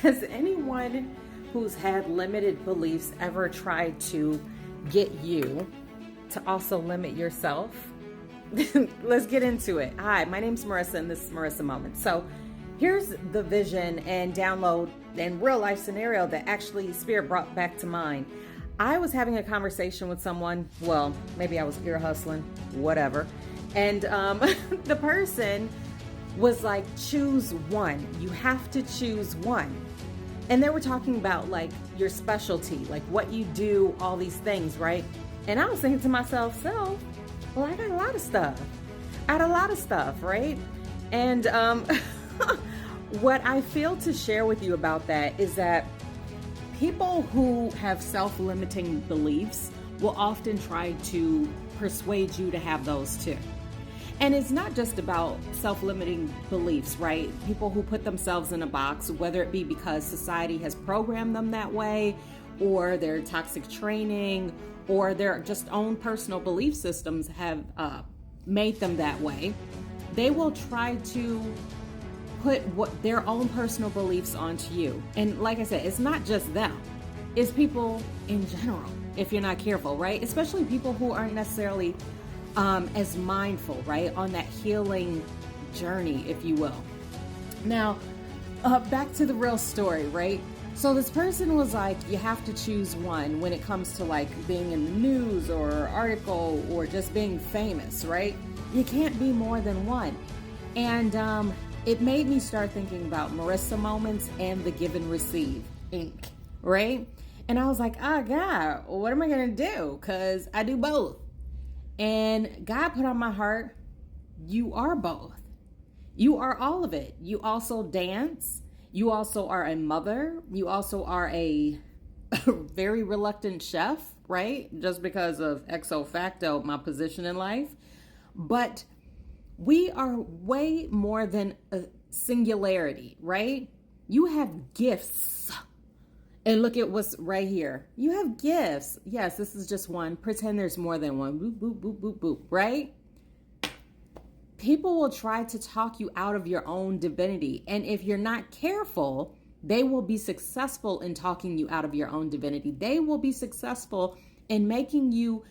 Has anyone who's had limited beliefs ever tried to get you to also limit yourself? Let's get into it. Hi, my name's Marissa, and this is Marissa Moment. So here's the vision and download and real life scenario that actually Spirit brought back to mind. I was having a conversation with someone, well, maybe I was ear hustling, whatever. And the person was like, choose one. You have to choose one. And they were talking about like your specialty, like what you do, all these things, right? And I was thinking to myself, well, I got a lot of stuff. Right? And what I feel to share with you about that is that people who have self-limiting beliefs will often try to persuade you to have those too. And it's not just about self-limiting beliefs, right? People who put themselves in a box, whether it be because society has programmed them that way, or their toxic training, or their just own personal belief systems have made them that way. They will try to put their own personal beliefs onto you. And like I said, it's not just them. It's people in general, if you're not careful, right? Especially people who aren't necessarily as mindful, right? On that healing journey, if you will. Now, back to the real story, right? So this person was like, you have to choose one when it comes to like being in the news or article or just being famous, right? You can't be more than one. And it made me start thinking about Marissa Moments and the Give and Receive Inc., right? And I was like, oh God, what am I going to do? Because I do both. And God put on my heart, you are both. You are all of it. You also dance. You also are a mother. You also are a very reluctant chef, right? Just because of ex facto, my position in life. But we are way more than a singularity, right? You have gifts. And look at what's right here. You have gifts. Yes, this is just one. Pretend there's more than one. Boop, boop, boop, boop, boop, right? People will try to talk you out of your own divinity. And if you're not careful, they will be successful in talking you out of your own divinity. They will be successful in making you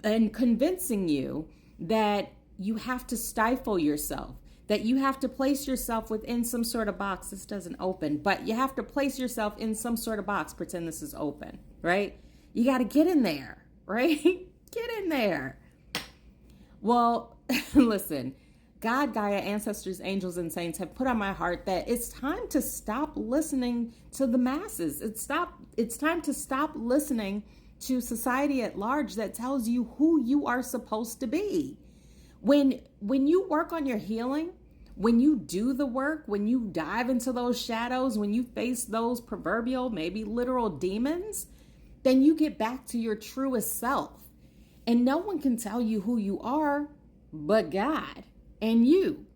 and convincing you that you have to stifle yourself, that you have to place yourself within some sort of box. This doesn't open, but you have to place yourself in some sort of box. Pretend this is open, right? You got to get in there, right? Get in there. Well, listen, God, Gaia, ancestors, angels, and saints have put on my heart that it's time to stop listening to the masses. It's time to stop listening to society at large that tells you who you are supposed to be. When you work on your healing, when you do the work, when you dive into those shadows, when you face those proverbial, maybe literal demons, then you get back to your truest self. And no one can tell you who you are but God and you.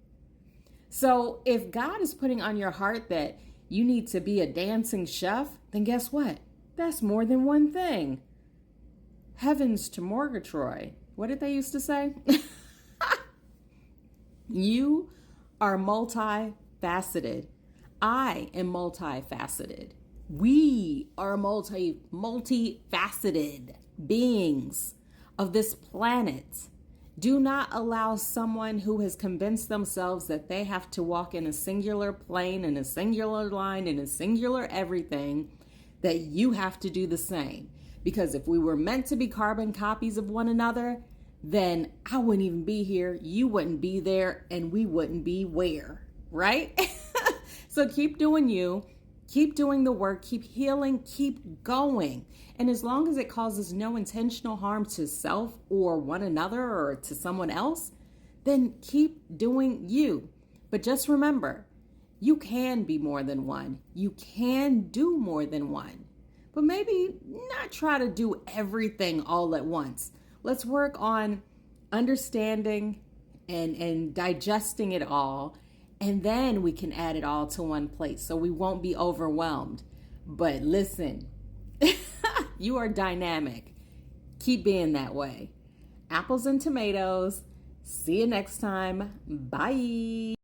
So if God is putting on your heart that you need to be a dancing chef, then guess what? That's more than one thing. Heavens to Murgatroyd. What did they used to say? You are multifaceted. I am multifaceted. We are multifaceted beings of this planet. Do not allow someone who has convinced themselves that they have to walk in a singular plane, in a singular line, in a singular everything, that you have to do the same. Because if we were meant to be carbon copies of one another, then I wouldn't even be here, you wouldn't be there, and we wouldn't be where, right? So keep doing you, keep doing the work, keep healing, keep going. And as long as it causes no intentional harm to self or one another or to someone else, then keep doing you. But just remember, you can be more than one. You can do more than one. But maybe not try to do everything all at once. Let's work on understanding and digesting it all, and then we can add it all to one plate so we won't be overwhelmed. But listen, you are dynamic. Keep being that way. Apples and tomatoes. See you next time. Bye.